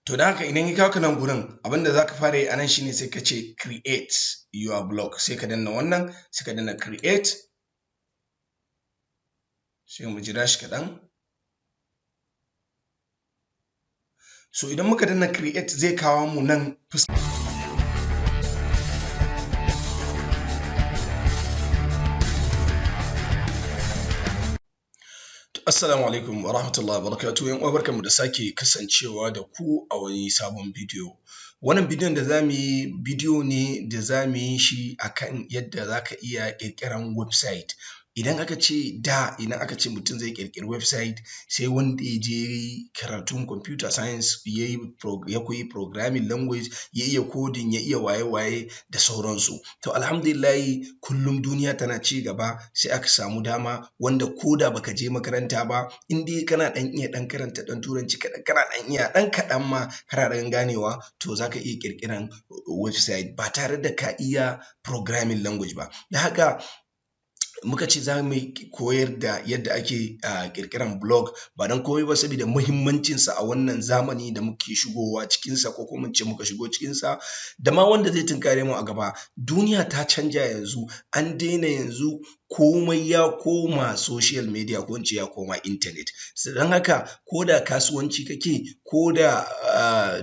To da haka idan ya kawo ka nan gurin abinda zaka fara yi anan shine sai ka ce create your blog, sai ka danna wannan, sai ka danna create, sai mu jira shi kaɗan. So idan muka danna create zai kawo mu nan fuska. Assalamu alaikum wa rahmatullahi wa barakatuhu. Yan uwa barkanmu da sake kasancewa da ku a wani sabon bidiyo. Wannan bidiyon da zamu yi bidiyo ne da zamu yi shi akan yadda zaka iya ƙirƙiran website. Idan aka ce mutum zai ƙirƙiri website sai wanda ya je karatun computer science ya koyi programming language, ya iya coding, ya iya waye-waye da sauransu. To alhamdulillahi kullum duniya tana ci gaba, sai aka samu dama wanda ko da baka je makaranta ba in dai kana iya karanta ɗan turanci kaɗan, kana iya ɗan kaɗan ma kana ɗan ganewa, to zaka iya ƙirƙiran website ba tare da ka iya programming language ba. Da haka muka ce za mu koyar da yadda ake ƙirƙiran blog, ba don komai ba saboda muhimmancinsa a wannan zamani da muke shigowa cikinsa, ko kuma ce muka shigo cikinsa, da ma wanda zai tunkare mu a gaba. Duniya ta canja yanzu, an daina yanzu komai ya koma social media, ko in ce ya koma internet. Don haka ko da kasuwanci kake, ko da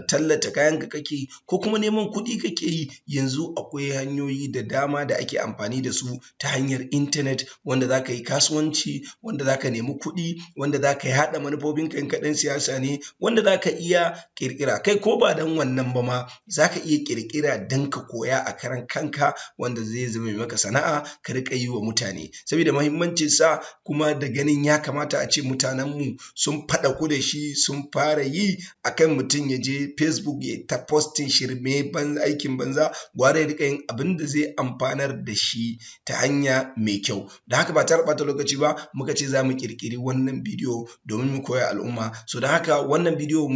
tallata kayanka kake, ko kuma neman kuɗi kake yi, yanzu akwai hanyoyi da dama da ake amfani da su ta hanyar internet, wanda za ka yi kasuwanci, wanda za ka nemi kuɗi, wanda za ka haɗa manufofinka in kai ɗan siyasa ne, wanda za ka iya ƙirƙira. Kai ko ba don wannan ba ma za ka iya ƙirƙira don ka koya a karan kanka, wanda zai zame maka sana'a ka riƙa yi wa mutane. Saboda muhimmancinsa kuma da ganin ya kamata a ce mutanenmu sun faɗaku da shi, sun fara yi, akan mutum ya je Facebook ya ta posting shirme, aikin banza, gwara ya riƙa yin abin da zai amfanar da shi ta hanya mai kyau. Da haka ba tare da ɓata lokaci ba muka ce za mu ƙirƙiri wannan bidiyo domin mu koya al'umma. So da haka wannan bidiyo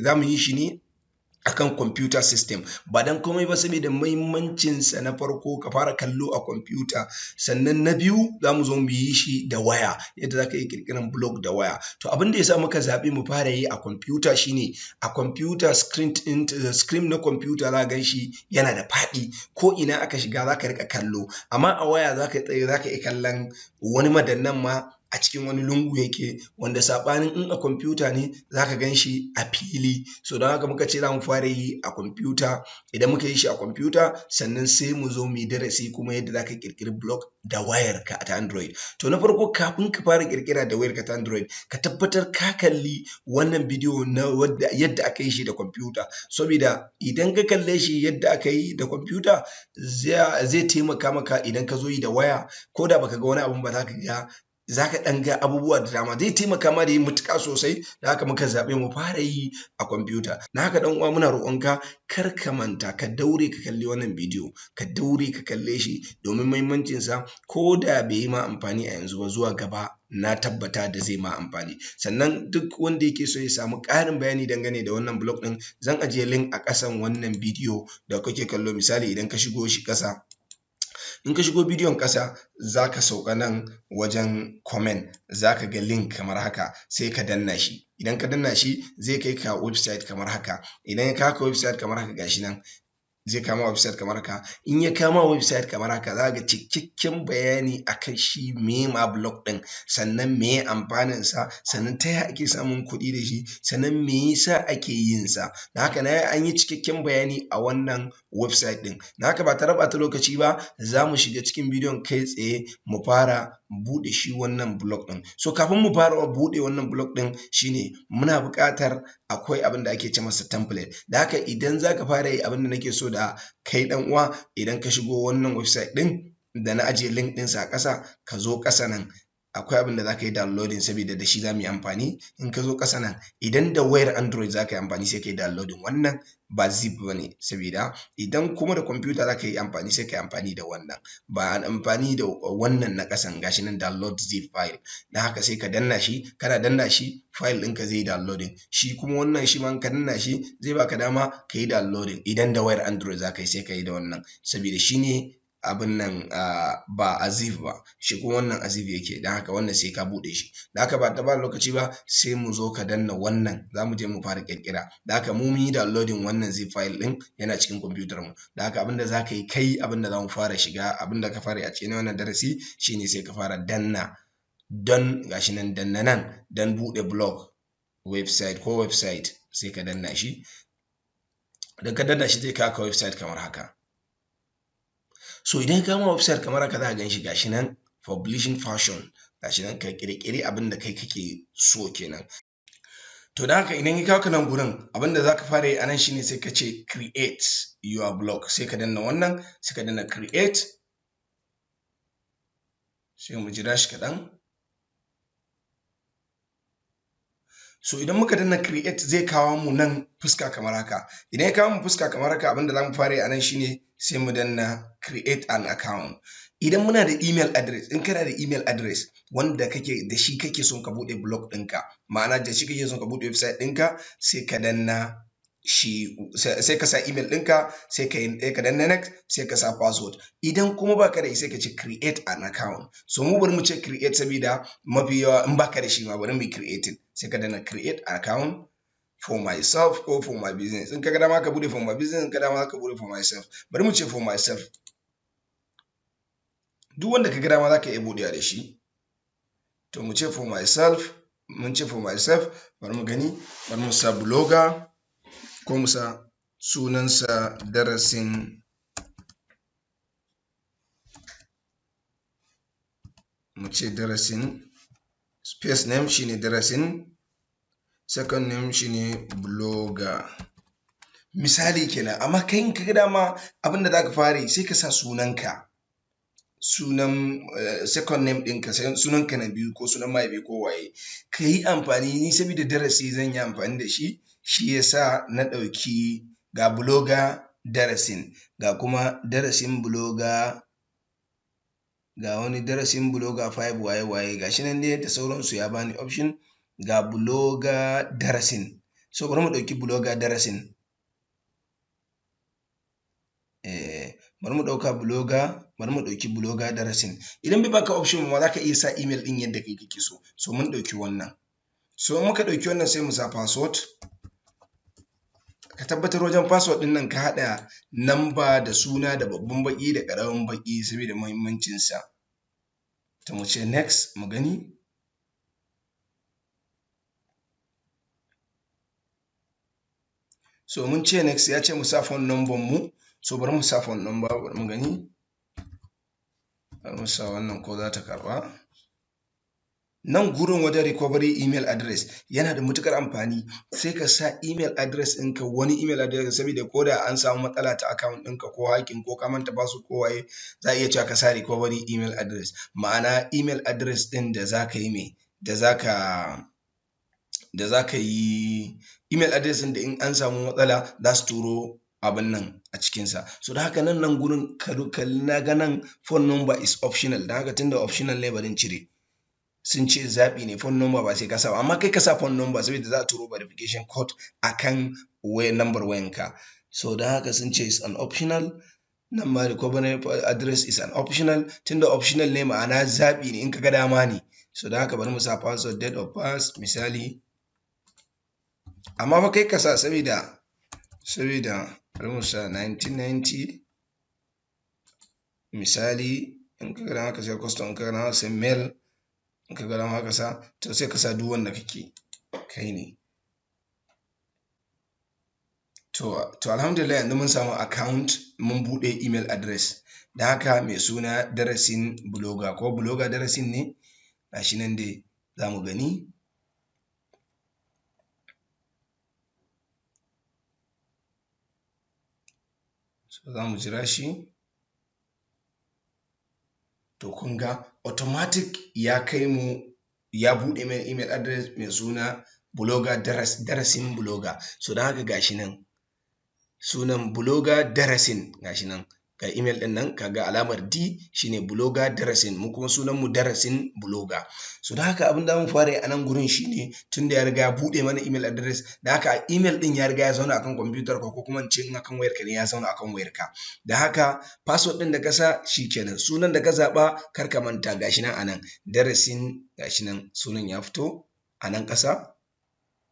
za mu yi shi ne akan computer system, ba don komai ba saboda muhimmancinsa. Na farko ka fara kallo a computer, sannan na biyu za mu zo mu yi shi da waya, yadda za ka yi ƙirƙiran blog da waya. To abin da ya sa muka zaɓi mu fara yi a computer shine, a computer screen na computer za gan shi yana da faɗi, ko ina aka shiga za ka riƙa kallo, amma a waya za ka iya kallon wani madannan ma a cikin wani lungu yake, wanda saɓanin in a computer ne za ka gan shi a fili. So don haka muka ce za mu fara yi a computer. Idan muka yi shi a computer, sannan sai mu zo mu yi darasi kuma yadda za ka ƙirƙiri blog da wayarka ta Android. To na farko kafin ka fara ƙirƙira da wayarka ta Android, ka tabbatar ka kalli wannan bidiyo na yadda aka yi shi da computer, saboda idan ka kalle shi yadda aka yi da computer zai taimaka maka idan ka zo yi da waya, ko da baka ga wani abun ba za ka ɗan ga abubuwa da dama, zai taimaka ma da yi matuƙa sosai. Da haka muka zaɓi mu fara yi a computer. Na haka ɗan uwa muna roƙonka kar ka manta ka daure ka kalli wannan bidiyo, ka daure ka kalle shi domin muhimmancinsa, ko da bai yi ma amfani a yanzu ba, zuwa gaba na tabbata da zai ma amfani. Sannan duk wanda yake so ya samu ƙarin bayani dangane da wannan blog ɗin, zan ajiye link a ƙasan wannan bidiyo da kake kallo. Misali idan ka shigo shi ƙasa, in ka shigo bidiyon ƙasa za ka sauka nan wajen comment, za ka ga link kamar haka, sai ka danna shi. Idan ka danna shi zai kai ka website kamar haka. Idan ya kawo ka website kamar haka, gashi nan zai kama website kamar haka. In ya kama website kamar haka, za ga cikakken bayani akan shi me ma blog ɗin, sannan me amfaninsa, sannan ta yaya ake samun kuɗi da shi, sannan me yasa ake yin sa. Da haka an yi cikakken bayani a wannan website ɗin. Da haka ba tare da ɓata lokaci ba, za mu shiga cikin bidiyon kai tsaye mu fara buɗe shi wannan blog ɗin. So kafin mu fara buɗe wannan blog ɗin shine muna buƙatar akwai abin da ake ce masa template. Da haka idan za ka fara yi, abin da nake so da kai ɗan uwa, idan ka shigo wannan website ɗin da na ajiye link ɗinsa a ƙasa, ka zo ƙasa nan akwai abin da za ka yi downloading, saboda da shi za mu yi amfani. In ka zo ƙasa nan, idan da wayar Android za ka yi amfani sai ka yi downloading wannan, ba zip ba ne, saboda idan kuma da computer za ka yi amfani sai ka yi amfani da wannan, ba amfani da wannan na ƙasan. Gashi nan download zip file. Da haka sai ka danna shi, kana danna shi file ɗinka zai yi downloading. Shi kuma wannan shi ma ka danna shi zai baka dama ka yi downloading. Idan da wayar Android za ka yi sai ka yi da wannan, saboda shi ne abin nan ba azif ba, shi kuma wannan azif yake, don haka wannan sai ka buɗe shi. Da haka ba ta ba lokaci ba sai mu zo ka danna wannan, za mu je mu fara ƙirƙira. Da haka mu mun yi downloading wannan zip file ɗin yana cikin kwamfutar mu. Da haka abinda za ka yi kai, abinda za mu fara shiga, abinda ka fara a cikin wannan darasi shine sai ka fara danna don gashi nan, danna nan don buɗe blog website ko website, sai ka danna shi. Idan ka danna shi zai kawo ka website kamar haka. So idan ka kama website kamar haka za ka gan shi gashi nan publishing fashion, gashi nan ka ƙirƙiri abin da kai kake so kenan. To da haka idan ya kawo ka nan gurin, abin da za ka fara yi a nan shine sai ka ce create your blog, sai ka danna wannan, sai ka danna create, sai mu jira shi kaɗan. So idan muka danna create zai kawo mu nan fuska kamar haka. Idan ya kawo mu fuska kamar haka, abin da za mu fara yi a nan shine sai mu danna create an account. Idan muna da email address, in kana da email address wanda kake da shi kake son ka buɗe blog ɗinka, ma'ana da shi kake son ka buɗe website ɗinka, sai ka danna shi, sai ka sa email ɗinka, sai ka danna next, sai ka sa password. Idan kuma baka da shi sai ka ce create an account. So mu bari mu ce create saboda mafi yawa in baka da shi ma bari mu yi creating. Sai ka danna create account for myself or for my business. In ka ga dama ka buɗe for my business, in ka ga dama ka buɗe for myself. Bari mu ce for myself. Duk wanda ka ga dama za ka iya buɗewa da shi. To mu ce for myself, mun ce for myself, bari mu gani, bari mu sa blogger ko mu sa sunansa darasin, mu ce darasin, space name shine darasin, second name shine blogger. Misali kenan, amma kai in ka ga dama abin da za ka fara yi sai ka sa sunanka, sunan second name ɗinka, sunanka na biyu ko sunan mahaifi ko waye. Ka yi amfani, ni saboda darasi zan yi amfani da shi, shi yasa na ɗauki ga blogger darasin, ga kuma darasin blogger, ga wani darasin blogger 5 waye gashi nan dai da sauransu, ya bani option ga blogger darasin. So bari mu ɗauki blogger darasin. Bari mu ɗauki blogger darasin. Idan bai baka option ma za ka iya sa email ɗin yadda kai kake so. So mun ɗauki wannan. So muka ɗauki wannan sai mu sa password. Ka tabbatar wajen password ɗin nan ka haɗa namba da suna da babban baƙi da ƙaramin baƙi saboda muhimmancinsa. To mu ce next mu gani. So mun ce next, ya ce mu sa phone number mu. So bari mu sa phone number, bari mu gani. Bari mu sa wannan ko za ta karɓa. Nan gurin wajen recovery email address yana da matuƙar amfani. Sai ka sa email address ɗinka, wani email address, saboda ko da an samu matsala ta account ɗinka ko hacking ko ka manta basu ko waye, za a iya cewa ka sa recovery email address. Ma'ana email address ɗin da za ka yi mai, da za ka yi email address ɗin da in an samu matsala za su turo abin nan a cikinsa. So da haka nan gurin na ga nan phone number is optional. Da haka tunda optional ne bari in cire. Sun ce zaɓi ne, phone number ba sai ka sa ba, amma kai ka sa phone number saboda za a turo verification code akan number wayanka. So da haka sun ce is an optional. Nan ma recovery address is an optional. Tunda optional ne ma'ana zaɓi ne, in ka ga dama ne. So da haka bari mu sa password, date of birth misali. Amma fa kai ka sa saboda bari mu sa 1990 misali. In ka ga dama ka sa custom, in ka ga dama ka sa mail, in ka ga dama ka sa, to sai ka sa duk wanda kake kai ne. To alhamdulillah yanzu mun samu account, mun buɗe email address. Da haka mai suna darasin blogger ko blogger darasin ne, gashi nan dai za mu gani. So za mu jira shi. To kun ga automatic ya kai mu, ya buɗe mai email address mai suna blogger darasin blogger. So da haka gashi nan sunan blogger darasin gashi nan. ga email din nan, kaga alamar D shine blogger darasin, mu kuma sunan mu darasin blogger. So da haka abin da mun fara a nan gurin shine tunda ya riga ya bude mana email address, da haka email din ya riga ya zauna akan computer ko kuma in ce in akan wayar ka ne ya zauna akan wayar ka. Da haka password din da ka sa shikenan, sunan da ka zaba kar ka manta gashi nan anan darasin, gashi nan sunan ya fito a nan ƙasa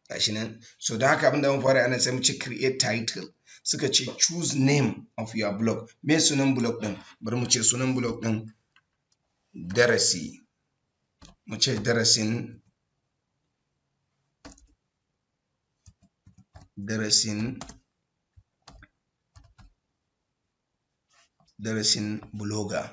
gashi nan. So da haka abin da mun fara anan sai mu ce create title, suka ce choose name of your blog. Me sunan blog din? Bari mu ce sunan blog din darasi, mu ce darasin blogger.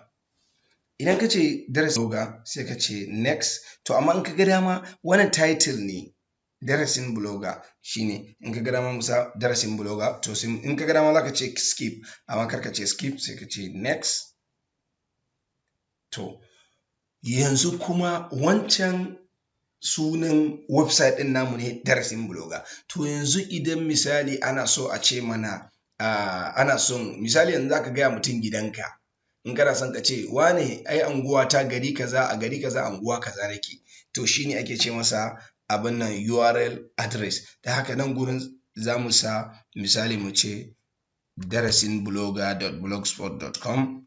Idan ka ce darasin blogger sai ka ce next. To amma in ka ga dama wannan title ne darasin blogger shine, in ka ga dama musa darasin blogger, to sai in ka ga dama zaka ce skip, amma kar ka ce skip, sai ka ce next. To yanzu kuma wancan sunan website din namu ne darasin blogger. To yanzu idan misali ana so a ce mana ana son misali yanzu zaka gaya mutum gidanka, in kana son ka ce wane ai anguwa ta gari kaza, a gari kaza anguwa kaza nake, to shine ake ce masa abin nan URL address. Da haka nan gurin za mu sa misali mu ce darasin blogger.blogspot.com,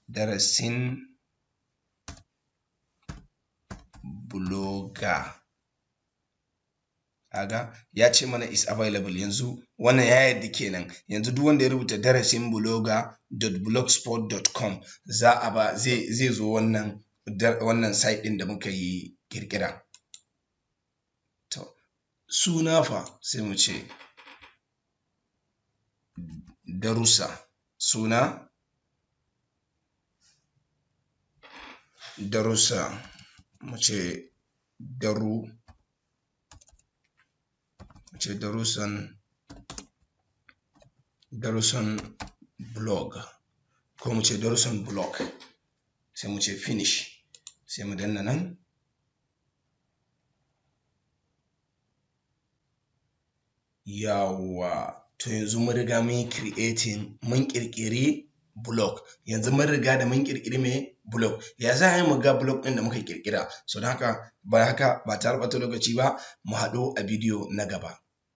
darasin blogger. Kaga ya ce mana is available, yanzu wannan ya yadda kenan. Yanzu duk wanda ya rubuta darasin blogger.blogspot.com zai zo wannan site din da muka yi kirkira. To suna fa sai mu ce darussa, suna darussa, mu ce darussan blog, ko mu ce darussan blog, sai mu ce finish, sai mu danna nan. Yawa, to yanzu mun riga mun kirkiri blog. Yanzu mun riga da mun kirkiri mai blog. Ya za a yi mu ga blog ɗin da muka kirkira? So da haka ba tare da lokaci ba, mu haɗu a bidiyo na gaba.